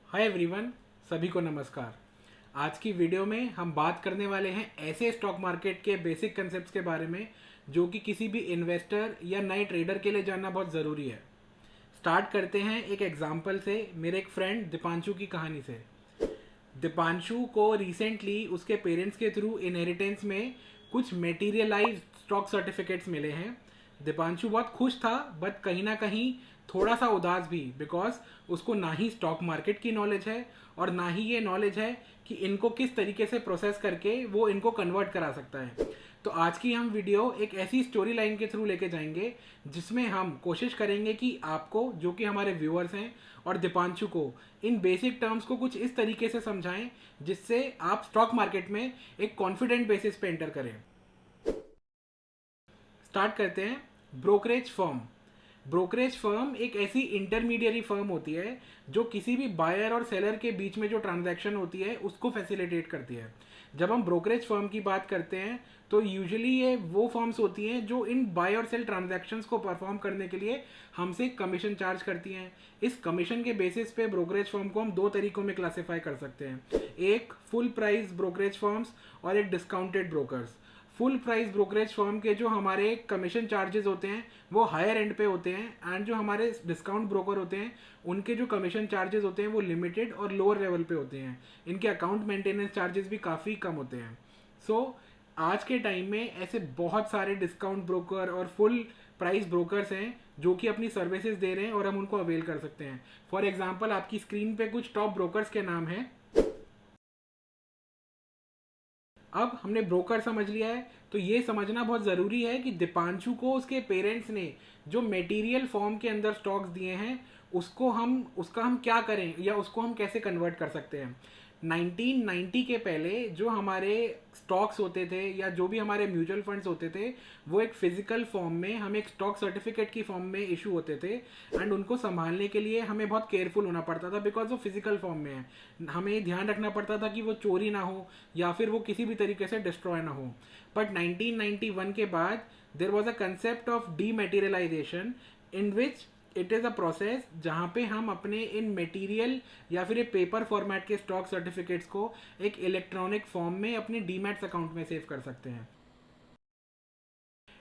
Hi everyone, सभी को नमस्कार। आज की वीडियो में हम बात करने वाले हैं ऐसे स्टॉक मार्केट के बेसिक कंसेप्ट्स के बारे में जो कि किसी भी इन्वेस्टर या नए ट्रेडर के लिए जानना बहुत ज़रूरी है। स्टार्ट करते हैं एक एग्जांपल से, मेरे एक फ्रेंड दीपांशु की कहानी से। दीपांशु को रिसेंटली उसके पेरेंट्स के थ्रू इनहेरिटेंस में कुछ मेटीरियलाइज स्टॉक सर्टिफिकेट्स मिले हैं। दीपांशु बहुत खुश था, बट कहीं ना कहीं थोड़ा सा उदास भी, बिकॉज उसको ना ही स्टॉक मार्केट की नॉलेज है और ना ही ये नॉलेज है कि इनको किस तरीके से प्रोसेस करके वो इनको कन्वर्ट करा सकता है। तो आज की हम वीडियो एक ऐसी स्टोरी लाइन के थ्रू लेके जाएंगे जिसमें हम कोशिश करेंगे कि आपको, जो कि हमारे व्यूअर्स हैं, और दीपांशु को इन बेसिक टर्म्स को कुछ इस तरीके से समझाएं जिससे आप स्टॉक मार्केट में एक कॉन्फिडेंट बेसिस पे एंटर करें। स्टार्ट करते हैं। Brokerage firm. ब्रोकरेज फर्म एक ऐसी इंटरमीडियरी फर्म होती है जो किसी भी बायर और सेलर के बीच में जो ट्रांजैक्शन होती है उसको फैसिलिटेट करती है। जब हम ब्रोकरेज फर्म की बात करते हैं तो यूजुअली ये वो फर्म्स होती हैं जो इन बाय और सेल ट्रांजैक्शंस को परफॉर्म करने के लिए हमसे कमीशन चार्ज करती हैं। इस कमीशन के बेसिस पे ब्रोकरेज फर्म को हम दो तरीकों में क्लासिफाई कर सकते हैं, एक फुल प्राइस ब्रोकरेज फर्म्स और एक discounted brokers. Full price brokerage firm के जो हमारे कमीशन चार्जेस होते हैं वो हायर एंड पे होते हैं, एंड जो हमारे डिस्काउंट ब्रोकर होते हैं उनके जो कमीशन चार्जेस होते हैं वो लिमिटेड और लोअर लेवल पे होते हैं। इनके अकाउंट मेंटेनेंस चार्जेस भी काफ़ी कम होते हैं। आज के टाइम में ऐसे बहुत सारे डिस्काउंट ब्रोकर और फुल प्राइस ब्रोकर्स हैं जो कि अपनी सर्विसेज दे रहे हैं और हम उनको अवेल कर सकते हैं। फॉर एग्जाम्पल, आपकी स्क्रीन पे कुछ टॉप ब्रोकर्स के नाम हैं। अब हमने ब्रोकर समझ लिया है, तो ये समझना बहुत ज़रूरी है कि दीपांशु को उसके पेरेंट्स ने जो मटेरियल फॉर्म के अंदर स्टॉक्स दिए हैं उसका हम क्या करें या उसको हम कैसे कन्वर्ट कर सकते हैं। 1990 के पहले जो हमारे स्टॉक्स होते थे या जो भी हमारे म्यूचुअल फंड्स होते थे वो एक फिजिकल फॉर्म में, हम एक स्टॉक सर्टिफिकेट की फॉर्म में इशू होते थे, एंड उनको संभालने के लिए हमें बहुत केयरफुल होना पड़ता था बिकॉज वो फिजिकल फॉर्म में है। हमें ध्यान रखना पड़ता था कि वो चोरी ना हो या फिर वो किसी भी तरीके से डिस्ट्रॉय ना हो। बट 1991 के बाद there was a concept of dematerialization in which it is a process जहाँ पे हम अपने इन मटेरियल या फिर पेपर फॉर्मेट के स्टॉक सर्टिफिकेट्स को एक इलेक्ट्रॉनिक फॉर्म में अपने डीमैट्स अकाउंट में सेव कर सकते हैं।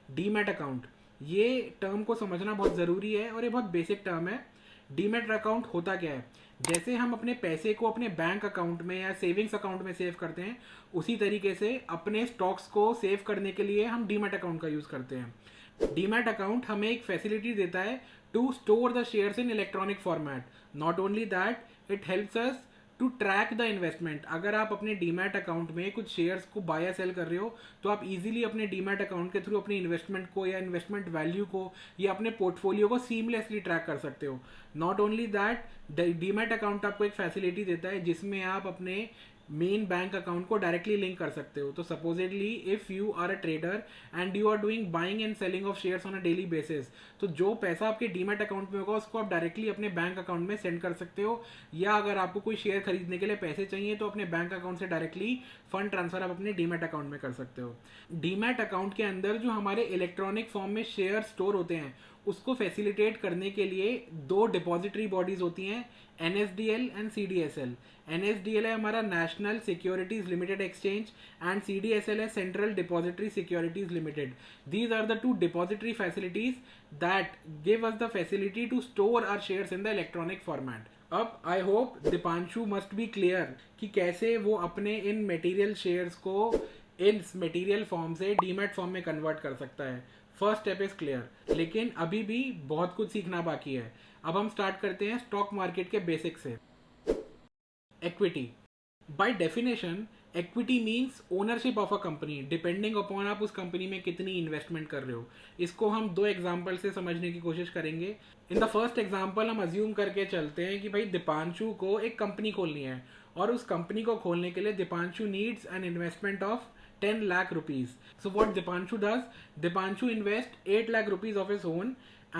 डीमैट अकाउंट, ये टर्म को समझना बहुत ज़रूरी है और ये बहुत बेसिक टर्म है। डीमैट अकाउंट होता क्या है? जैसे हम अपने पैसे को अपने बैंक अकाउंट में या सेविंग्स अकाउंट में सेव करते हैं, उसी तरीके से अपने स्टॉक्स को सेव करने के लिए हम डीमैट अकाउंट का यूज़ करते हैं। डीमैट अकाउंट हमें एक फैसिलिटी देता है to store the shares in electronic format. Not only that, it helps us to track the investment. अगर आप अपने डीमैट अकाउंट में कुछ शेयर्स को बाय या सेल कर रहे हो तो आप इजीली अपने डीमैट अकाउंट के थ्रू अपनी इन्वेस्टमेंट को या इन्वेस्टमेंट वैल्यू को या अपने पोर्टफोलियो को सीमलेसली ट्रैक कर सकते हो। Not only that, demat account आपको एक फैसिलिटी देता है जिसमें आप अपने मेन बैंक अकाउंट को डायरेक्टली लिंक कर सकते हो। तो supposedly if you are a trader and you are doing buying and selling of shares on a daily basis, तो जो पैसा आपके डीमैट अकाउंट में होगा उसको आप डायरेक्टली अपने बैंक अकाउंट में सेंड कर सकते हो, या अगर आपको कोई शेयर खरीदने के लिए पैसे चाहिए तो अपने बैंक अकाउंट से डायरेक्टली फंड ट्रांसफर आप अपने डीमैट अकाउंट में कर सकते हो। डीमैट अकाउंट के अंदर जो हमारे इलेक्ट्रॉनिक फॉर्म में शेयर स्टोर होते हैं उसको फैसिलिटेट करने के लिए दो डिपॉजिटरी बॉडीज होती हैं, NSDL एंड CDSL। NSDL है हमारा national securities limited exchange and CDSL है central depository securities limited. These are the two depository facilities that give us the facility to store our shares in the electronic format. अब I hope Deepanshu must be clear कि कैसे वो अपने इन material shares को इस material form से demat form में कन्वर्ट कर सकता है। फर्स्ट स्टेप इज क्लियर, लेकिन अभी भी बहुत कुछ सीखना बाकी है। अब हम स्टार्ट करते हैं स्टॉक मार्केट के बेसिक से। Equity, by definition equity means ownership of a company, depending upon आप उस कंपनी में कितनी इन्वेस्टमेंट कर रहे हो। इसको हम दो एग्जाम्पल से समझने की कोशिश करेंगे। इन द फर्स्ट एग्जाम्पल हम अज्यूम करके चलते हैं कि भाई दीपांशु को एक कंपनी खोलनी है और उस कंपनी को खोलने के लिए Deepanshu needs an investment of 10 lakh rupees. So what Dipanshu does, Dipanshu invests 8 lakh rupees of his own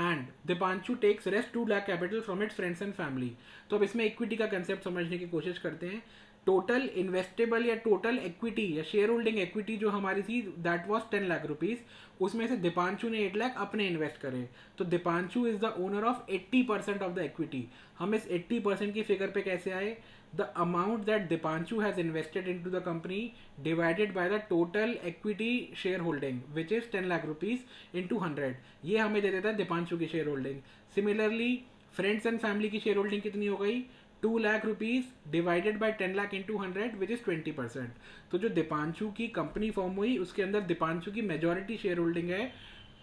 and Dipanshu takes rest 2 lakh capital from its friends and family. तो अब इसमें इक्विटी का कंसेप्ट समझने की कोशिश करते हैं। टोटल इन्वेस्टेबल या टोटल इक्विटी या शेयर होल्डिंग इक्विटी जो हमारी थी दैट वाज 10 लाख रुपीस, उसमें से दीपांशु ने 8 लाख अपने इन्वेस्ट करे। तो Deepanshu is the owner of 80% of the equity. हम इस 80% की फिगर पे कैसे आए? The amount that Deepanshu has invested in to the company divided by the total equity share holding which is 10 lakh rupees into 100, ये हमें दे देता है दीपांशु की share holding. Similarly friends and family की शेयर होल्डिंग कितनी हो गई? 2 lakh rupees divided by 10 lakh into 100 which is 20%। तो जो दीपांशु की कंपनी फॉर्म हुई उसके अंदर दीपांशु की मेजॉरिटी शेयर होल्डिंग है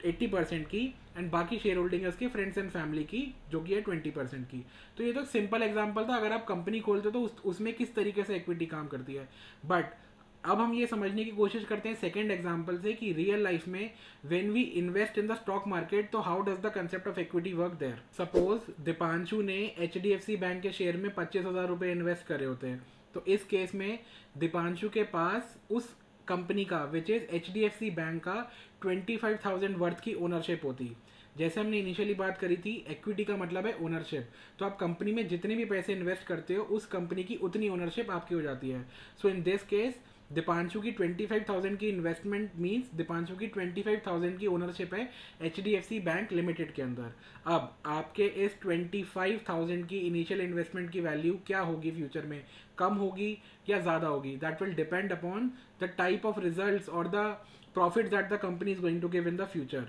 80% की, एंड बाकी शेयर होल्डिंग है उसके फ्रेंड्स एंड फैमिली की जो कि है 20% की। तो ये तो सिंपल एग्जांपल था, अगर आप कंपनी खोलते हो तो उसमें किस तरीके से इक्विटी काम करती है। बट अब हम ये समझने की कोशिश करते हैं सेकंड एग्जांपल से कि रियल लाइफ में when we invest in the stock market तो how does the concept of equity work there. Suppose Deepanshu ने HDFC बैंक के शेयर में 25,000 रुपये इन्वेस्ट करे होते हैं, तो इस केस में दीपांशु के पास उस कंपनी का विच इज HDFC बैंक का 25,000 वर्थ की ओनरशिप होती। जैसे हमने इनिशियली बात करी थी, इक्विटी का मतलब है ओनरशिप, तो आप कंपनी में जितने भी पैसे इन्वेस्ट करते हो उस कंपनी की उतनी ओनरशिप आपकी हो जाती है। सो इन दिस केस दीपांशु की 25,000 की इन्वेस्टमेंट मीन्स दीपांशु की 25,000 की ओनरशिप है HDFC बैंक लिमिटेड के अंदर। अब आपके इस 25,000 की इनिशियल इन्वेस्टमेंट की वैल्यू क्या होगी फ्यूचर में, कम होगी या ज़्यादा होगी? That will depend upon the type of results और the profits that the company is going to give in the future.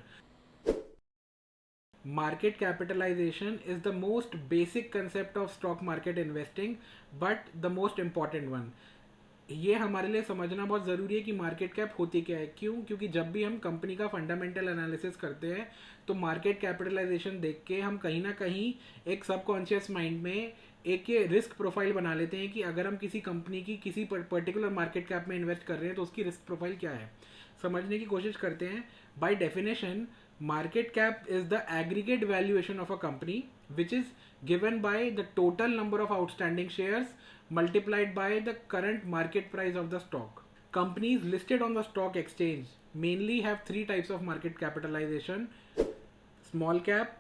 Market capitalization is the most basic concept of stock market investing, but the most important one. ये हमारे लिए समझना बहुत ज़रूरी है कि market cap होती क्या है। क्यों? क्योंकि जब भी हम कंपनी का फंडामेंटल एनालिसिस करते हैं तो मार्केट कैपिटलाइजेशन देख के हम कहीं ना कहीं एक सबकॉन्शियस माइंड में एक ये रिस्क प्रोफाइल बना लेते हैं कि अगर हम किसी कंपनी की किसी पर्टिकुलर मार्केट कैप में इन्वेस्ट कर रहे हैं तो उसकी रिस्क प्रोफाइल क्या है, समझने की कोशिश करते हैं। By definition market cap is the aggregate valuation of a company which is given by the total number of outstanding shares multiplied by the current market price of the stock. Companies listed on the stock exchange mainly have 3 types of market capitalization: small cap,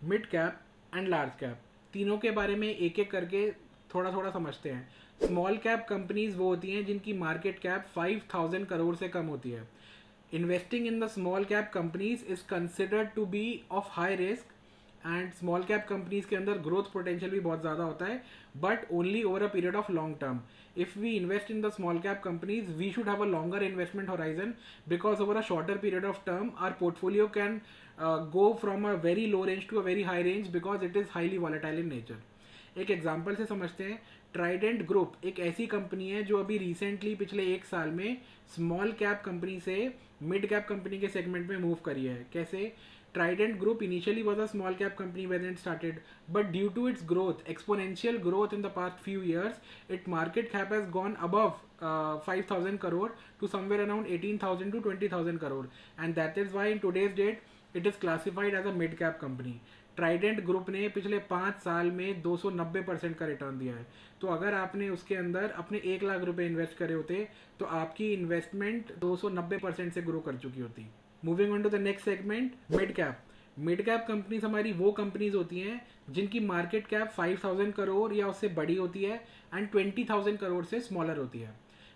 mid cap and large cap. तीनों के बारे में एक एक करके थोड़ा थोड़ा समझते हैं। स्मॉल कैप कंपनीज वो होती हैं जिनकी मार्केट कैप 5,000 करोड़ से कम होती है। Investing in the small cap companies is considered to be of high risk, and small cap companies के अंदर ग्रोथ पोटेंशियल भी बहुत ज़्यादा होता है, but only over a period of long term. If we invest in the small cap companies we should have a longer investment horizon because over a shorter period of term our portfolio can go from a very low range to a very high range because it is highly volatile in nature. एक example से समझते हैं। Trident group एक ऐसी company है जो अभी recently पिछले एक साल में स्मॉल कैप कंपनी से मिड कैप कंपनी के सेगमेंट में मूव करी है। कैसे? Trident Group initially was a small cap company when it started, but due to its growth, exponential growth in the past few years, its market cap has gone above 5,000 crore to somewhere around 18,000 to 20,000 crore, and that is why in today's date it is classified as a mid cap company. Trident group ने पिछले 5 साल में 290% का return दिया है। तो अगर आपने उसके अंदर अपने 1 लाख रुपए इन्वेस्ट करे होते तो आपकी इन्वेस्टमेंट 290% से ग्रो कर चुकी होती। Moving on to the next segment, mid cap. Mid cap companies हमारी वो कंपनीज होती हैं जिनकी मार्केट कैप 5,000 करोड़ या उससे बड़ी होती है एंड 20,000 करोड़ से स्मॉलर होती है।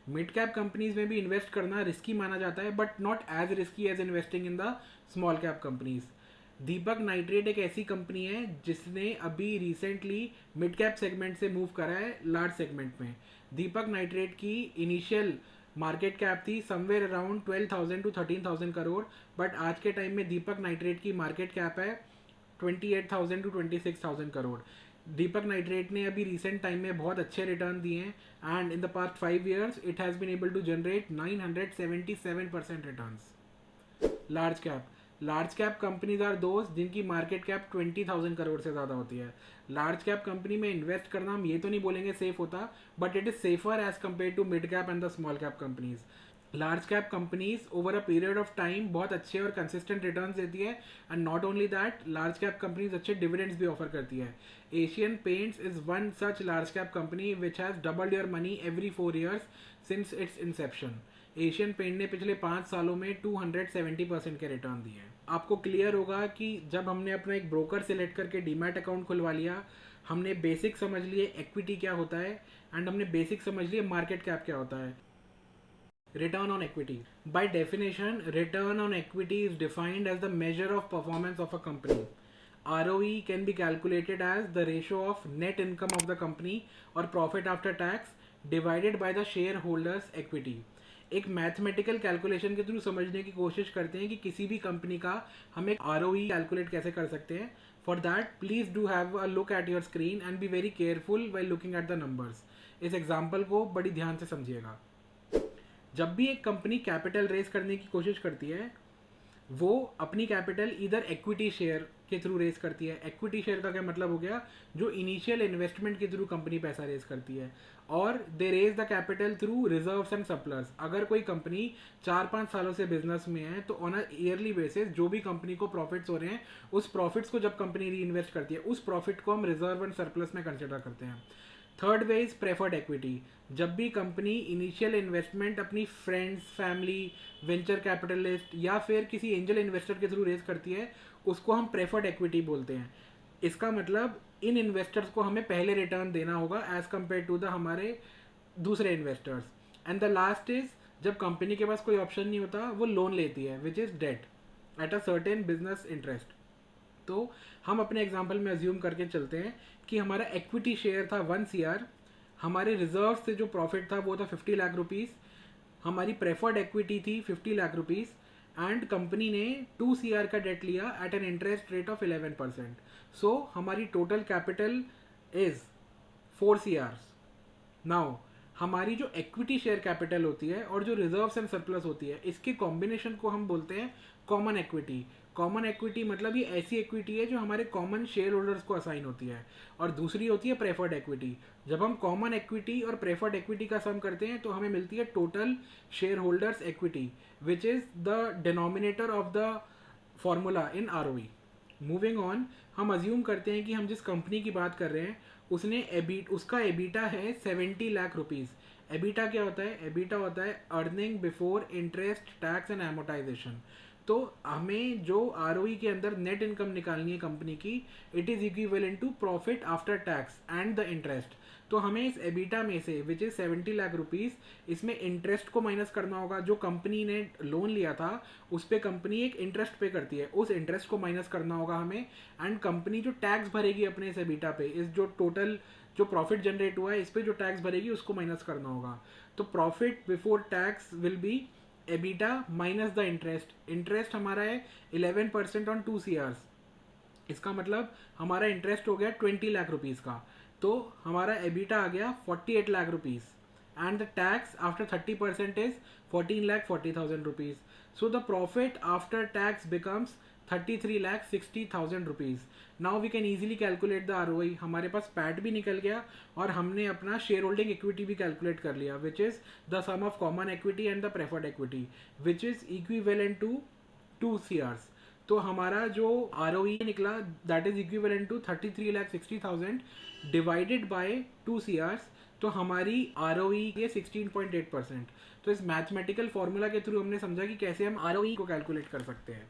मिड कैप कंपनीज में भी इन्वेस्ट करना रिस्की माना जाता है, but not as risky as investing in the small cap companies. Deepak Nitrite एक ऐसी कंपनी है जिसने अभी रिसेंटली मिड कैप सेगमेंट से मूव करा है लार्ज सेगमेंट में। दीपक नाइट्रेट की इनिशियल मार्केट कैप थी somewhere around 12,000 to 13,000 crore, but आज के टाइम में दीपक नाइट्रेट की मार्केट कैप है 28,000 टू 26,000 करोड़। दीपक नाइट्रेट ने अभी रिसेंट टाइम में बहुत अच्छे रिटर्न दिए हैं and in the past 5 years it has been able to generate 977% returns. Large cap companies are दोस्त जिनकी मार्केट कैप 20,000 करोड़ से ज़्यादा होती है। लार्ज कैप कंपनी में इन्वेस्ट करना हम ये तो नहीं बोलेंगे सेफ होता, but it is safer as compare to mid cap and the small cap companies. Large cap companies over a period of time बहुत अच्छे और कंसिस्टेंट रिटर्न्स देती है, and not only that large cap companies अच्छे dividends भी offer करती है। Asian Paints is one such large cap company which has doubled your money every 4 years since its inception. Asian Paint ने पिछले 5 सालों में 270% के रिटर्न दिए हैं। आपको क्लियर होगा कि जब हमने अपना एक ब्रोकर सिलेक्ट करके डीमैट अकाउंट खुलवा लिया, हमने बेसिक समझ लिए इक्विटी क्या होता है, एंड हमने बेसिक समझ लिए मार्केट कैप क्या होता है. Return on equity. By definition, return on equity is defined as the measure of performance of a company. ROE can be calculated as the ratio of net income of the company or profit after tax divided by the shareholders equity. एक mathematical calculation के through समझने की कोशिश करते हैं कि किसी भी कंपनी का हम एक ROE कैलकुलेट कैसे कर सकते हैं. For that please do have a look at your screen and be very careful while looking at the numbers. इस एग्जाम्पल को बड़ी ध्यान से समझिएगा. जब भी एक कंपनी कैपिटल रेज करने की कोशिश करती है, वो अपनी कैपिटल इधर इक्विटी शेयर के थ्रू रेज करती है. इक्विटी शेयर का क्या मतलब हो गया, जो इनिशियल इन्वेस्टमेंट के थ्रू कंपनी पैसा रेज करती है. और they raise the capital through reserves and surplus. अगर कोई कंपनी 4-5 सालों से बिजनेस में है तो ऑन अ ईयरली बेसिस जो भी कंपनी को प्रॉफिट्स हो रहे हैं, उस प्रॉफिट्स को जब कंपनी री इन्वेस्ट करती है, उस प्रॉफिट को हम रिजर्व एंड सरप्लस में कंसिडर करते हैं. Third way is preferred equity. जब भी कंपनी इनिशियल इन्वेस्टमेंट अपनी फ्रेंड्स, फैमिली, वेंचर कैपिटलिस्ट या फिर किसी एंजल इन्वेस्टर के थ्रू रेज करती है, उसको हम प्रेफर्ड इक्विटी बोलते हैं. इसका मतलब इन इन्वेस्टर्स को हमें पहले रिटर्न देना होगा एज कम्पेयर टू द हमारे दूसरे investors. And the last is, जब कंपनी के पास कोई ऑप्शन नहीं होता, वो लोन लेती है, which is debt at a certain business interest. तो हम अपने एग्जाम्पल में अज्यूम करके चलते हैं कि हमारा इक्विटी शेयर था 1 CR, हमारे रिजर्व से जो प्रॉफिट था वो था 50 लाख रुपीज़, हमारी प्रेफर्ड इक्विटी थी 50 लाख रुपीज़, एंड कंपनी ने 2 CR का डेट लिया at an interest rate of 11%. So हमारी total capital is 4 CR. Now हमारी जो इक्विटी शेयर कैपिटल होती है और जो रिजर्व्स एंड सरप्लस होती है, इसके कॉम्बिनेशन को हम बोलते हैं कॉमन इक्विटी. कॉमन इक्विटी मतलब ये ऐसी इक्विटी है जो हमारे कॉमन शेयर होल्डर्स को असाइन होती है. और दूसरी होती है प्रेफर्ड इक्विटी. जब हम कॉमन इक्विटी और प्रेफर्ड इक्विटी का सम करते हैं तो हमें मिलती है total share holders equity, which is the denominator of the formula in ROE. Moving on, हम अज्यूम करते हैं कि हम जिस कंपनी की बात कर रहे हैं उसका एबिटा है 70 लाख रुपीज़. एबिटा क्या होता है? एबिटा होता है earning before interest, tax and amortization. तो हमें जो ROE के अंदर नेट इनकम निकालनी है कंपनी की, it is equivalent to profit after tax and the interest. तो हमें इस एबिटा में से, विच इज 70 लाख रुपीज़, इसमें इंटरेस्ट को माइनस करना होगा. जो कंपनी ने लोन लिया था उस पर कंपनी एक इंटरेस्ट पे करती है, उस इंटरेस्ट को माइनस करना होगा हमें. एंड कंपनी जो टैक्स भरेगी अपने इस एबिटा पे, इस जो टोटल जो प्रॉफिट जनरेट हुआ है इस पे जो टैक्स भरेगी उसको माइनस करना होगा. तो profit before tax will be EBITDA minus the interest. Interest हमारा है 11% ऑन 2 CR. इसका मतलब हमारा इंटरेस्ट हो गया 20 लाख रुपीज़ का. तो हमारा एबिटा आ गया 48 lakh rupees, and the tax after 30% is 14,40,000 rupees. So the profit after tax becomes 33,60,000 rupees. Now we can easily calculate the ROE. हमारे पास पैट भी निकल गया और हमने अपना शेयर होल्डिंग इक्विटी भी कैलकुलेट कर लिया, which is the sum of common equity and the preferred equity, which is equivalent to 2 CR. तो हमारा जो ROE निकला that is equivalent to 33,60,000 divided by 2 CR. तो हमारी ROE ये 16.8%. तो इस मैथमेटिकल फॉर्मूला के थ्रू हमने समझा कि कैसे हम ROE को कैलकुलेट कर सकते हैं.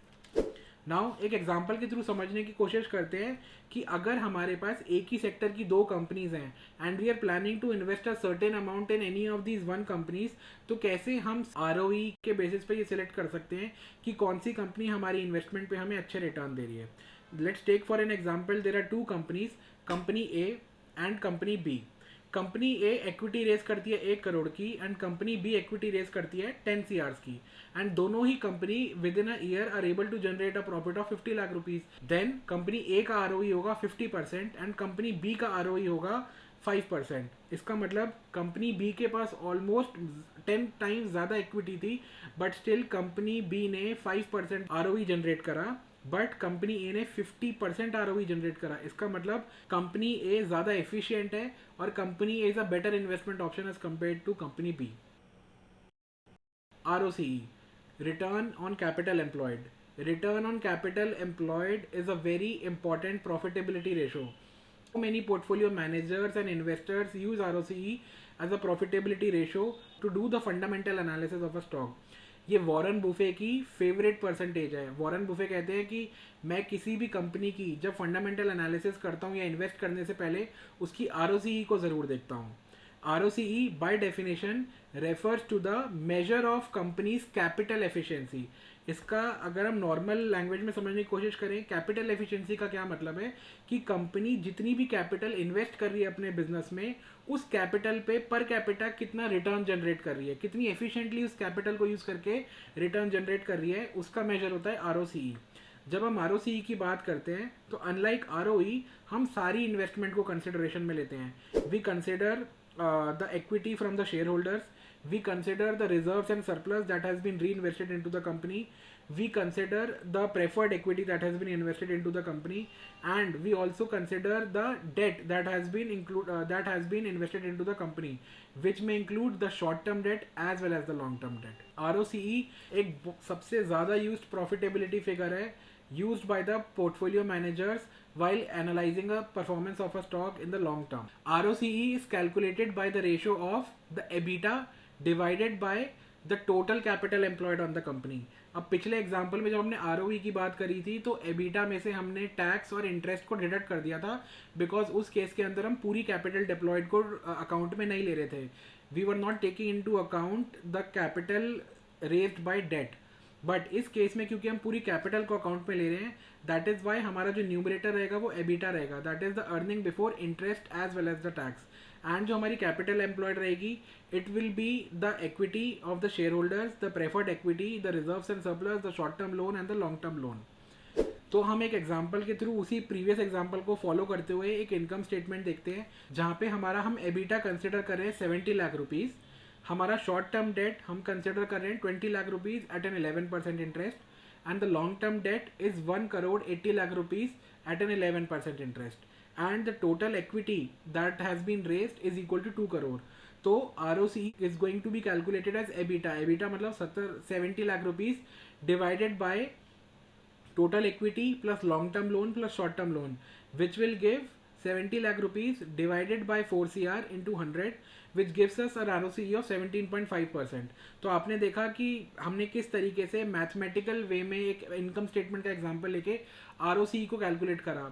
नाउ एक एग्जांपल के थ्रू समझने की कोशिश करते हैं कि अगर हमारे पास एक ही सेक्टर की 2 कंपनीज हैं and we are planning to invest a certain amount in any of these 1 companies, तो कैसे हम ROE के बेसिस पे ये सिलेक्ट कर सकते हैं कि कौन सी कंपनी हमारी इन्वेस्टमेंट पे हमें अच्छे रिटर्न दे रही है. Let's take for an example, there are 2 companies, company A and company B. Company A equity raise करती है 1 करोड़ की and company B equity raise करती है 10 CR की, एंड दोनों ही company within a year are able to generate a profit of 50 lakh rupees. Then company A का ROE होगा 50% एंड कंपनी B का ROE होगा 5%. इसका मतलब कंपनी B के पास ऑलमोस्ट 10 टाइम्स ज़्यादा इक्विटी थी, बट स्टिल कंपनी B ने 5% ROE जनरेट करा, बट कंपनी A ने 50% ROE जनरेट करा. इसका मतलब कंपनी A ज़्यादा एफिशिएंट है और company A is a better investment option as compare to company B. ROCE, return on capital employed. Return on capital employed is a very important profitability ratio. Many portfolio managers and investors use ROCE as a profitability ratio to do the fundamental analysis of a stock. ये Warren Buffett की favourite percentage है। Warren Buffett कहते हैं कि मैं किसी भी company की जब फंडामेंटल एनालिसिस करता हूँ या इन्वेस्ट करने से पहले उसकी आरओसीई को ज़रूर देखता हूँ। ROCE by definition refers to the measure of companies capital efficiency. इसका अगर हम नॉर्मल लैंग्वेज में समझने की कोशिश करें, कैपिटल एफिशिएंसी का क्या मतलब है कि कंपनी जितनी भी कैपिटल इन्वेस्ट कर रही है अपने बिजनेस में, उस कैपिटल पे पर कैपिटा कितना रिटर्न जनरेट कर रही है, कितनी एफिशिएंटली उस कैपिटल को यूज़ करके रिटर्न जनरेट कर रही है, उसका मेजर होता है आरओसीई। जब हम आरओसीई की बात करते हैं तो अनलाइक आरओई हम सारी इन्वेस्टमेंट को कंसिडरेशन में लेते हैं। We consider the equity from the shareholders, we consider the reserves and surplus that has been reinvested into the company, we consider the preferred equity that has been invested into the company, and we also consider the debt that has been invested into the company, which may include the short term debt as well as the long term debt. ROCE एक सबसे ज़्यादा used profitability figure है used by the portfolio managers while analyzing a performance of a stock in the long term. ROCE is calculated by the ratio of the EBITDA divided by the total capital employed on the company. अब पिछले example में जब हमने ROE की बात करी थी तो EBITDA में से हमने टैक्स और इंटरेस्ट को डिडक्ट कर दिया था, बिकॉज उस केस के अंदर हम पूरी कैपिटल डिप्लॉयड को अकाउंट में नहीं ले रहे थे। We were not taking into account the capital raised by debt. But इस केस में क्योंकि हम पूरी कैपिटल को अकाउंट में ले रहे हैं, दैट इज वाई हमारा जो न्यूमरेटर रहेगा वो एबिटा रहेगा, that is the earning before interest as well as the tax. And जो हमारी कैपिटल एम्प्लॉयड रहेगी, it will be the equity of the share holders, the preferred equity, the reserves and surplus, the short term loan and the long term loan. तो हम एक example के through उसी previous example को follow करते हुए एक इनकम स्टेटमेंट देखते हैं, जहाँ पे हम एबिटा कंसिडर कर रहे हैं 70 लाख रुपीज़, हमारा शॉर्ट टर्म डेट हम कंसिडर कर रहे हैं 20 lakh rupees at an 11% interest, and the long term debt is 1 crore 80 lakh rupees at an 11% interest, and the total equity that has been raised is equal to 2 crore. तो ROCE is going to be calculated as EBITDA. EBITDA मतलब 70 lakh rupees divided by total equity plus long term loan plus short term loan, which will give 70 lakh rupees divided by 4 CR into 100, which gives us a ROCE of 17.5%. तो आपने देखा कि हमने किस तरीके से mathematical वे में एक इनकम स्टेटमेंट का एग्जांपल लेके ROCE को कैलकुलेट करा।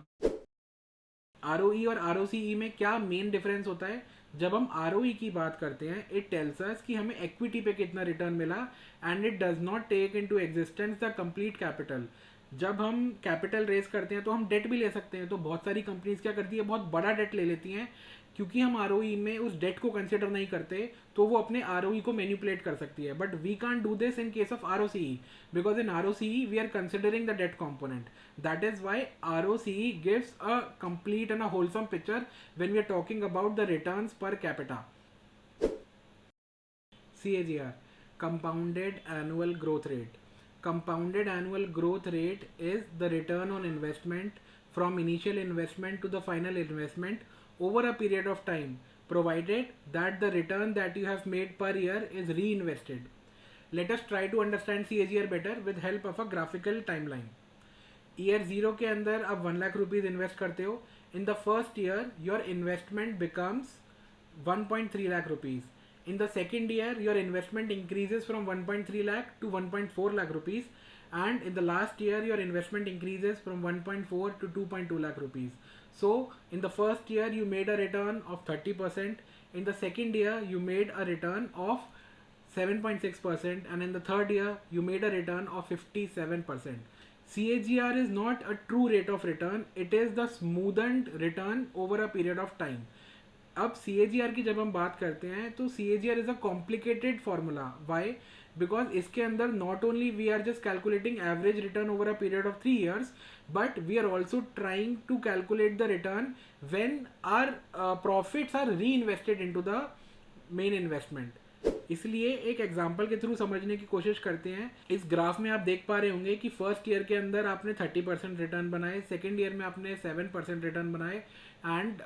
ROE और ROCE में क्या मेन डिफरेंस होता है? जब हम ROE की बात करते हैं, इट टेल्स अस कि हमें इक्विटी पे कितना रिटर्न मिला, and it does not take into existence the complete capital. जब हम कैपिटल रेज करते हैं तो हम डेट भी ले सकते हैं। तो बहुत सारी कंपनीज क्या करती है, बहुत बड़ा डेट ले लेती हैं, क्योंकि हम ROE में उस डेट को कंसिडर नहीं करते तो वो अपने ROE को मैनिपुलेट कर सकती है। But we can't do this in case of ROCE, because in ROCE we are considering the debt component. That is why ROCE gives a complete and a wholesome picture when we are talking about the returns पर capita. CAGR, compounded annual growth rate. Compounded annual growth rate is the return on investment from initial investment to the final investment over a period of time, provided that the return that you have made per year is reinvested. Let us try to understand CAGR better with help of a graphical timeline. Year 0 के अंदर आप 1 lakh rupees invest करते हो। In the first year your investment becomes 1.3 lakh rupees. In the second year, your investment increases from 1.3 lakh to 1.4 lakh rupees, and in the last year, your investment increases from 1.4 to 2.2 lakh rupees. So, in the first year, you made a return of 30%. In the second year, you made a return of 7.6%, and in the third year, you made a return of 57%. CAGR is not a true rate of return; it is the smoothened return over a period of time. अब CAGR की जब हम बात करते हैं तो CAGR is a complicated formula. Why? Because इसके अंदर not only we are just calculating average return over a period of 3 years, but we are also trying to calculate the return when are profits are reinvested in to the main investment. इसलिए एक example के through समझने की कोशिश करते हैं। इस graph में आप देख पा रहे होंगे कि फर्स्ट ईयर के अंदर आपने 30% रिटर्न बनाए, सेकेंड ईयर में आपने 7% रिटर्न बनाए, एंड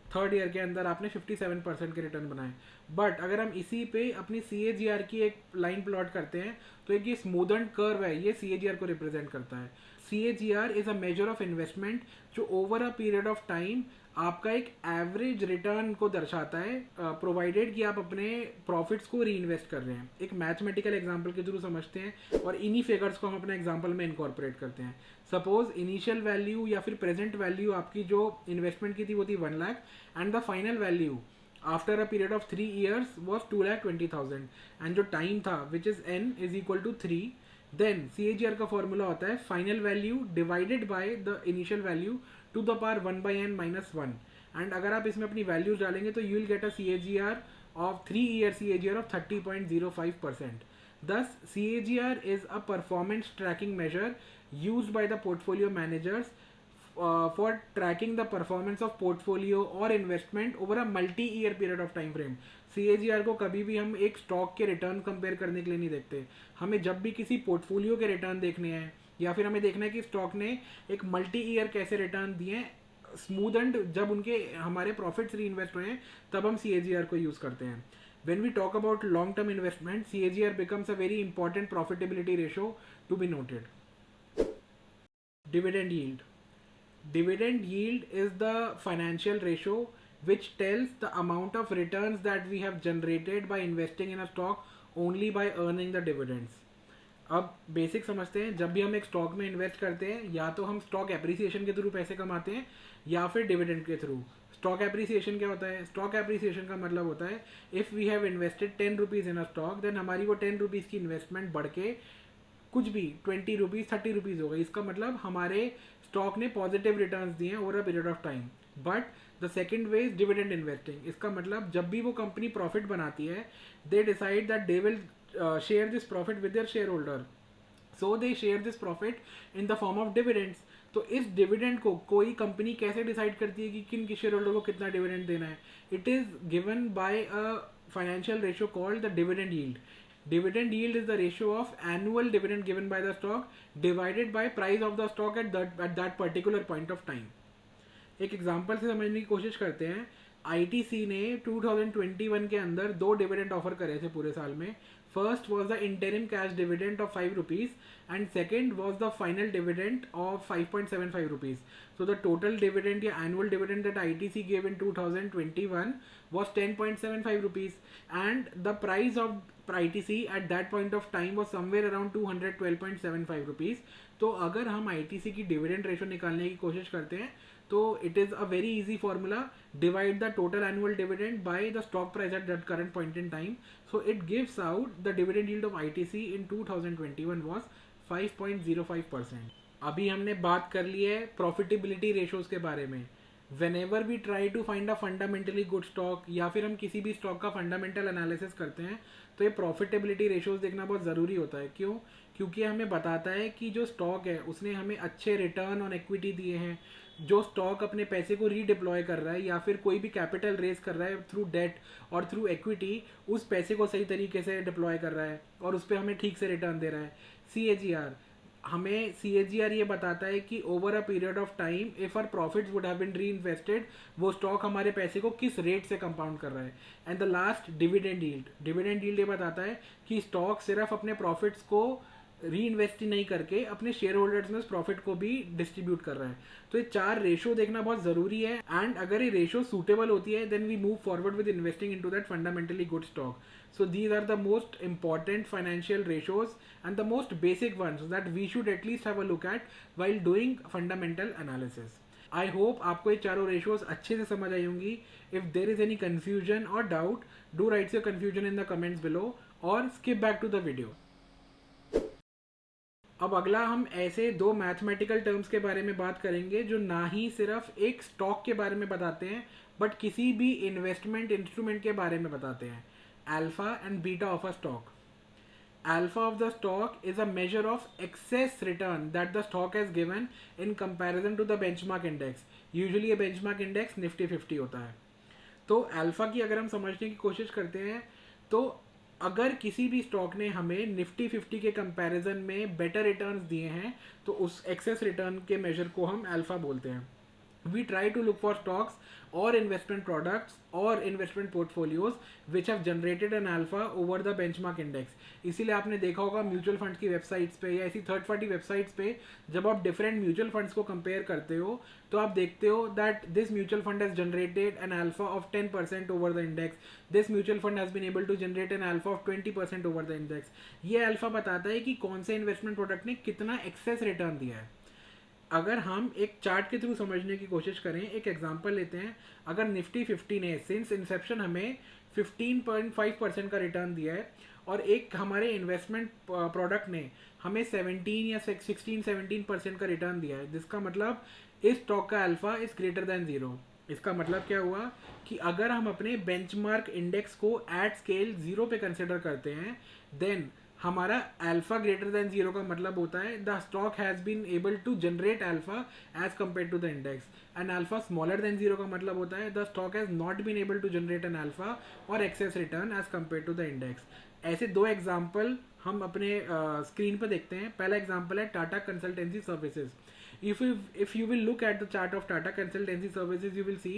थर्ड ईयर के अंदर आपने 57% के रिटर्न बनाए। बट अगर हम इसी पे अपनी CAGR की एक लाइन प्लॉट करते हैं तो एक ये स्मूदन्ड कर्व है, ये CAGR को रिप्रेजेंट करता है। CAGR is a measure of investment जो over a period of time आपका एक एवरेज रिटर्न को दर्शाता है, प्रोवाइडेड कि आप अपने प्रॉफिट्स को री इन्वेस्ट कर रहे हैं। एक मैथमेटिकल एग्जांपल के थ्रू समझते हैं और इन्हीं फिगर्स को हम अपने एग्जांपल में इनकॉर्पोरेट करते हैं। सपोज इनिशियल वैल्यू या फिर प्रेजेंट वैल्यू आपकी जो इन्वेस्टमेंट की थी वो थी 1 lakh, and the final value after a period of 3 years was 2,20,000, and जो टाइम था which is n is equal to 3, then CAGR का फॉर्मूला होता है final value divided by the initial value to the power 1/n-1, and अगर आप इसमें अपनी values डालेंगे तो you will get a CAGR of 3-year CAGR of 30.05%. Thus, CAGR is a performance tracking measure used by the portfolio managers for tracking the performance of portfolio or investment over a multi-year period of time frame. CAGR को कभी भी हम एक stock के return compare करने के लिए नहीं देखते। हमें जब भी किसी पोर्टफोलियो के रिटर्न देखने हैं या फिर हमें देखना है कि स्टॉक ने एक मल्टी ईयर कैसे रिटर्न दिए हैं स्मूथ एंड, जब उनके हमारे प्रॉफिट्स री इन्वेस्ट हुए हैं तब हम CAGR को यूज़ करते हैं। When we talk about long term investment, CAGR becomes a very important profitability ratio to be noted. Dividend yield. Dividend yield is the financial ratio which tells the amount of returns that we have generated by investing in a stock only by earning the dividends. अब basic समझते हैं, जब भी हम एक stock में invest करते हैं या तो हम स्टॉक एप्रिसिएशन के थ्रू पैसे कमाते हैं या फिर डिविडेंड के थ्रू। स्टॉक एप्रिसिएशन क्या होता है? स्टॉक एप्रिसिएशन का मतलब होता है if we have invested 10 rupees in a stock, then हमारी वो 10 रुपीज़ की इन्वेस्टमेंट बढ़ के कुछ भी 20 रुपीज़ 30 रुपीज़ हो गई। इसका मतलब हमारे स्टॉक ने पॉजिटिव रिटर्न्स दिए हैं over a period of time. But the second way is dividend investing. इसका मतलब जब भी वो कंपनी प्रॉफिट बनाती है, they decide that they will share this profit with their shareholder, so they share this profit in the form of dividends. तो इस dividend को कोई कंपनी कैसे डिसाइड करती है कि किन के शेयर होल्डर को कितना डिविडेंड देना है? It is given by a financial ratio called the dividend yield. Dividend yield is the ratio of annual dividend given by the stock divided by price of the stock at that particular point of time. एक example से समझने की कोशिश करते हैं। ITC ने 2021 के अंदर 2 डिविडेंड ऑफर करे थे पूरे साल में। First was the interim cash dividend of 5 rupees and second was the final dividend of 5.75 rupees. So the total dividend या annual dividend that ITC gave in 2021 was 10.75 rupees, and the price of ITC at that point of time was somewhere around 212.75 rupees. तो अगर हम ITC की dividend ratio निकालने की कोशिश करते हैं तो it is a very easy formula, divide the total annual dividend by the stock price at that current point in time. So it gives out the dividend yield of ITC in 2021 was 5.05%. अभी हमने बात कर ली है profitability ratios के बारे में. Whenever we try to find a fundamentally good stock या फिर हम किसी भी स्टॉक का फंडामेंटल एनालिसिस करते हैं तो ये प्रॉफिटेबिलिटी रेशोज देखना बहुत ज़रूरी होता है. क्यों? क्योंकि हमें बताता है कि जो स्टॉक है उसने हमें अच्छे रिटर्न ऑन इक्विटी दिए हैं. जो स्टॉक अपने पैसे को रीडिप्लॉय कर रहा है या फिर कोई भी कैपिटल रेज कर रहा है थ्रू डेट और थ्रू इक्विटी, उस पैसे को सही तरीके से डिप्लॉय कर रहा है और उस पर हमें ठीक से रिटर्न दे रहा है. CAGR हमें CAGR ये बताता है कि over a period of time if our profits would have been reinvested, वो स्टॉक हमारे पैसे को किस रेट से कंपाउंड कर रहा है. And the last dividend yield. Dividend yield ये बताता है कि स्टॉक सिर्फ अपने प्रॉफिट्स को री इन्वेस्ट नहीं करके अपने शेयर होल्डर्स में उस प्रॉफिट को भी डिस्ट्रीब्यूट कर रहा है. तो ये 4 रेशो देखना बहुत ज़रूरी है. एंड अगर ये रेशो सूटेबल होती है then we move forward with investing into that fundamentally good stock. So these are the most important financial ratios and the most basic ones that we should at least have a look at while doing fundamental analysis. I hope आपको ये चारों ratios अच्छे से समझ आई होंगी. If there is any confusion or doubt, do write your confusion in the comments below or skip back to the video. अब अगला हम ऐसे 2 मैथमेटिकल टर्म्स के बारे में बात करेंगे जो ना ही सिर्फ एक स्टॉक के बारे में बताते हैं बट किसी भी इन्वेस्टमेंट इंस्ट्रूमेंट के बारे में बताते हैं. Alpha and beta of a stock. Alpha of the stock is a measure of excess return that the stock has given in comparison to the benchmark index. Usually ये benchmark index Nifty 50 होता है. तो alpha की अगर हम समझने की कोशिश करते हैं तो अगर किसी भी स्टॉक ने हमें निफ्टी 50 के कंपैरिजन में बेटर रिटर्न्स दिए हैं तो उस एक्सेस रिटर्न के मेजर को हम अल्फा बोलते हैं. we try to look for stocks or investment products or investment portfolios which have generated an alpha over the benchmark index. इसीलिए आपने देखा होगा म्यूचुअल फंड्स की वेबसाइट्स पे या ऐसी थर्ड पार्टी वेबसाइट्स पे जब आप डिफरेंट म्यूचुअल फंड्स को कंपेयर करते हो तो आप देखते हो that this mutual fund has generated an alpha of 10% over the index, this mutual fund has been able to generate an alpha of 20% over the index. ये अल्फा बताता है कि कौन से इन्वेस्टमेंट प्रोडक्ट ने कितना एक्सेस रिटर्न दिया है. अगर हम एक चार्ट के थ्रू समझने की कोशिश करें, एक एग्जांपल लेते हैं. अगर निफ्टी 50 ने सिंस इंसेप्शन हमें 15.5% का रिटर्न दिया है और एक हमारे इन्वेस्टमेंट प्रोडक्ट ने हमें 17 या 16-17% का रिटर्न दिया है, जिसका मतलब इस स्टॉक का alpha is greater than zero. इसका मतलब क्या हुआ कि अगर हम अपने बेंचमार्क इंडेक्स को एट स्केल जीरो पे कंसिडर करते हैं, देन हमारा अल्फा ग्रेटर देन जीरो का मतलब होता है the stock has been able to generate alpha as compare to the index. And alpha smaller than zero का मतलब होता है the stock has not been able to generate an alpha और excess return as compare to the index. ऐसे दो example हम अपने screen पर देखते हैं. पहला एग्जाम्पल है Tata consultancy services. If you will look at the chart of Tata Consultancy Services, you will see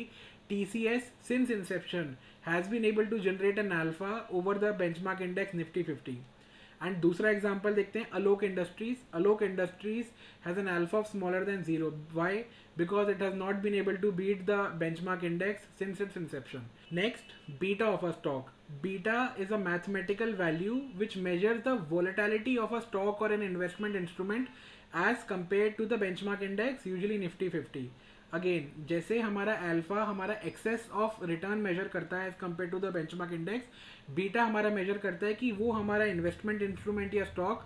TCS since inception has been able to generate an alpha over the benchmark index Nifty 50. And दूसरा example देखते हैं Alok industries. Alok industries has an alpha of smaller than zero. Why? Because it has not been able to beat the benchmark index since its inception. Next, beta of a stock. Beta is a mathematical value which measures the volatility of a stock और an investment instrument as compared to the benchmark index, usually Nifty 50. Again, जैसे हमारा alpha हमारा access of return measure करता है as compare to the benchmark index, beta हमारा measure करता है कि वो हमारा इन्वेस्टमेंट इंस्ट्रूमेंट या स्टॉक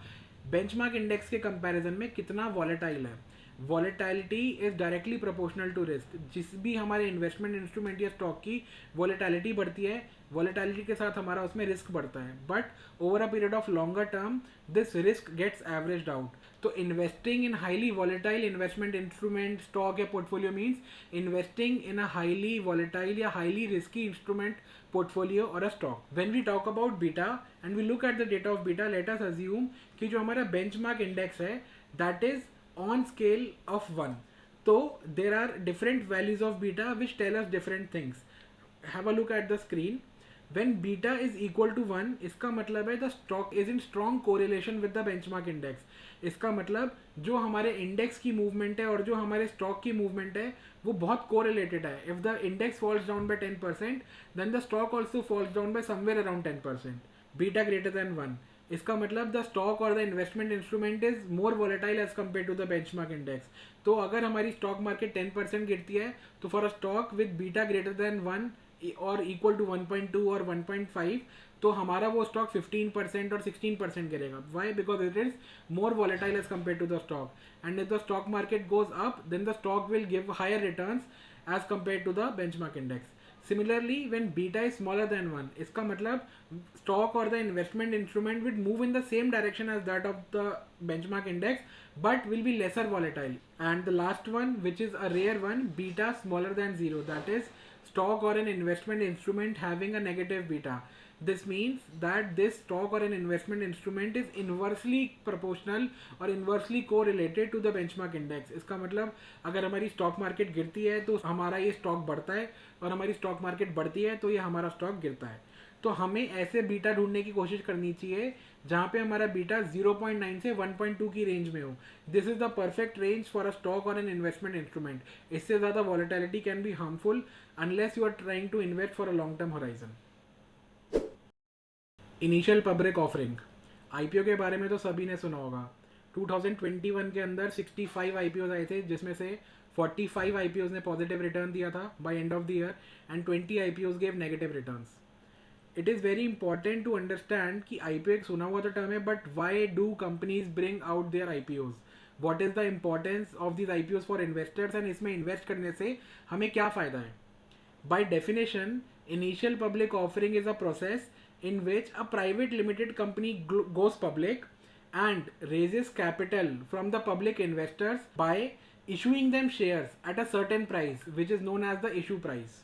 बेंचमार्क इंडेक्स के कंपैरिजन में कितना वॉलेटाइल है. Volatility is directly proportional to risk. जिस भी हमारे इन्वेस्टमेंट इंस्ट्रूमेंट या स्टॉक की वॉलेटिलिटी बढ़ती है, वॉलेटिलिटी के साथ हमारा उसमें रिस्क बढ़ता है. But over a period of longer term this risk gets averaged out. तो investing in highly volatile investment instrument, stock या portfolio means investing in a highly volatile या highly risky instrument, portfolio or a stock. When we talk about beta and we look at the data of beta, let us assume कि जो हमारा benchmark index है that is on scale of 1. तो there are different values of beta which tell us different things. Have a look at the screen. When beta is equal to 1, इसका मतलब है the stock is in strong correlation with the benchmark index. इसका मतलब जो हमारे index की movement है और जो हमारे स्टॉक की मूवमेंट है वो बहुत कोरिलेटेड है. If the index falls down by 10% then the stock also falls down by somewhere around 10%. Beta greater than 1, इसका मतलब द स्टॉक और the investment instrument is more volatile as compare to the benchmark index. तो अगर हमारी stock market 10% गिरती है तो for a stock with beta greater than 1 और इक्वल टू 1.2 और 1.5 तो हमारा वो स्टॉक 15% और 16% गिरेगा. Why? Because it is more volatile as compare to the stock. And if the stock market goes up then the stock will give higher returns as compare to the benchmark index. Similarly, when beta is smaller than 1, इसका मतलब stock or the investment instrument will move in the same direction as that of the benchmark index but will be lesser volatile. And the last one, which is a rare one, beta smaller than 0, that is stock or an investment instrument having a negative beta. This means that this stock or an investment instrument is inversely proportional or inversely correlated to the benchmark index. इसका मतलब अगर हमारी stock market गिरती है तो हमारा ये stock बढ़ता है और हमारी स्टॉक मार्केट बढ़ती है तो ये हमारा स्टॉक गिरता है. तो हमें ऐसे बीटा ढूंढने की कोशिश करनी चाहिए जहाँ पे हमारा बीटा 0.9 से 1.2 की रेंज में हो. This is the perfect range for a stock और एन इन्वेस्टमेंट इंस्ट्रूमेंट. इससे ज़्यादा volatility can be harmful unless you are trying to invest for a long term horizon. Initial public offering. IPO के बारे में तो सभी ने सुना होगा. 2021 के अंदर 65 आईपीओ आए थे जिसमें से 45 आईपीओ ने पॉजिटिव रिटर्न दिया था by end of the year and 20 IPO gave negative returns. It is very important to understand कि आईपीओ एक सुना हुआ तो टर्म है, but why do companies bring out their IPOs? What is the importance of this IPOs for investors and इसमें invest करने से हमें क्या फ़ायदा है? By definition, initial public offering is a process in which a private limited company goes public and raises capital from the public investors by issuing them shares at a certain price which is known as the issue price.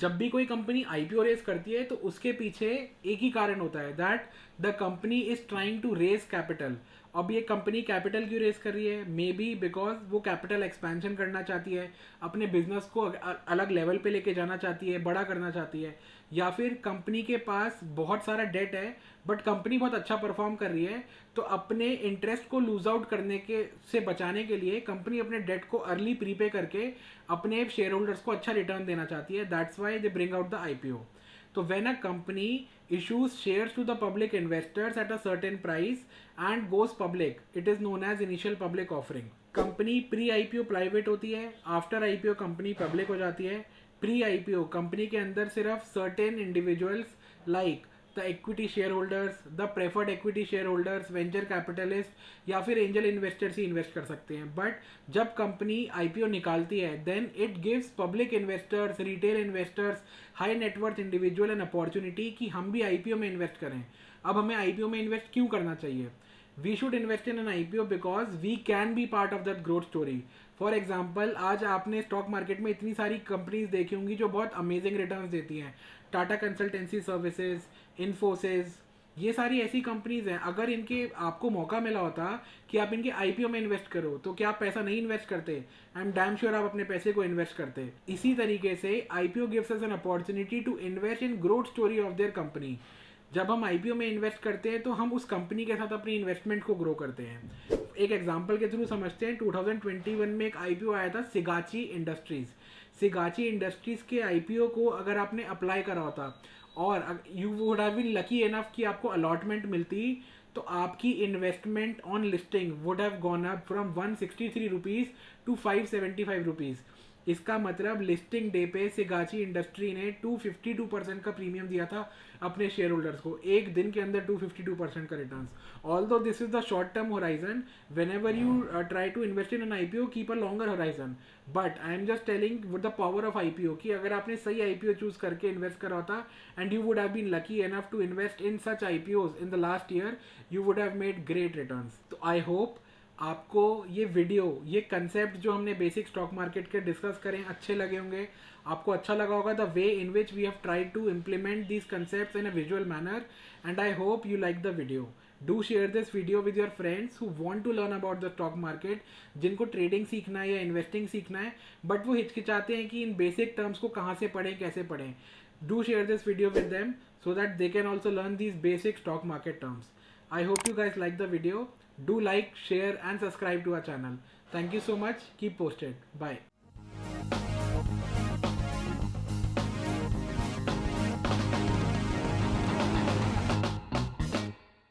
जब भी कोई company IPO raise करती है तो उसके पीछे एक ही कारण होता है that the company is trying to raise capital. अब ये कंपनी कैपिटल क्यों रेस कर रही है? मे बी बिकॉज वो कैपिटल एक्सपेंशन करना चाहती है, अपने बिजनेस को अलग लेवल पे लेके जाना चाहती है, बड़ा करना चाहती है, या फिर कंपनी के पास बहुत सारा डेट है बट कंपनी बहुत अच्छा परफॉर्म कर रही है, तो अपने इंटरेस्ट को लूज आउट करने के से बचाने के लिए कंपनी अपने डेट को अर्ली प्रीपे करके अपने शेयर होल्डर्स को अच्छा रिटर्न देना चाहती है. That's why they bring out the IPO. So when a company issues shares to the public investors at a certain price and goes public, it is known as initial public offering. Company pre IPO private होती है, after IPO company public हो जाती है. Pre IPO company के अंदर सिर्फ certain individuals like the equity share holders, the preferred equity share holders, venture capitalist या फिर एंजल इन्वेस्टर्स ही इन्वेस्ट कर सकते हैं. बट जब कंपनी आईपीओ निकालती है then it gives public investors, retail investors, high net worth individual an opportunity कि हम भी आईपीओ में इन्वेस्ट करें. अब हमें आईपीओ में इन्वेस्ट क्यों करना चाहिए? We should invest in an IPO because we can be part of that growth story. For example, आज आपने स्टॉक मार्केट में इतनी सारी कंपनीज देखी होंगी जो बहुत अमेजिंग रिटर्न्स देती हैं. टाटा कंसल्टेंसी सर्विसेज, इन्फोसिस, ये सारी ऐसी कंपनीज हैं. अगर इनके आपको मौका मिला होता कि आप इनके आईपीओ में इन्वेस्ट करो तो क्या आप पैसा नहीं इन्वेस्ट करते? आई एम डैम श्योर आप अपने पैसे को इन्वेस्ट करते. इसी तरीके से IPO gives us an opportunity to invest in growth story of their company. जब हम आईपीओ में इन्वेस्ट करते हैं तो हम उस कंपनी के साथ अपनी इन्वेस्टमेंट को ग्रो करते हैं. एक एग्जांपल के थ्रू समझते हैं. 2021 में एक आईपीओ आया था सिगाची इंडस्ट्रीज. सिगाची इंडस्ट्रीज के आईपीओ को अगर आपने अप्लाई करा होता और you would have been lucky enough कि आपको अलॉटमेंट मिलती, तो आपकी investment on listing would have gone up from 163 rupees to 575 rupees. इसका मतलब लिस्टिंग डे पे सिगाची इंडस्ट्री ने 252% का प्रीमियम दिया था अपने शेयर होल्डर्स को. एक दिन के अंदर 252% का return. Although this is the short term horizon, whenever you try to invest in an IPO keep a longer horizon. But I am just telling with the power of IPO कि अगर आपने सही IPO choose करके invest करा होता and you would have been lucky enough to invest in such IPOs in the last year, you would have made great returns. तो I hope आपको ये वीडियो, ये कंसेप्ट जो हमने बेसिक स्टॉक मार्केट के डिस्कस करें अच्छे लगे होंगे. आपको अच्छा लगा होगा the way in which we have tried to implement these concepts in a visual manner, and I hope you like the video. Do share this video with your friends who want to learn about the stock market, जिनको trading सीखना है या investing सीखना है but वो हिचकिचाते हैं कि इन बेसिक टर्म्स को कहाँ से पढ़ें, कैसे पढ़ें. Do share this video with them so that they can also learn these basic stock market terms. I hope you guys like the video. Do like, share and subscribe to our channel. Thank you so much. Keep posted. Bye.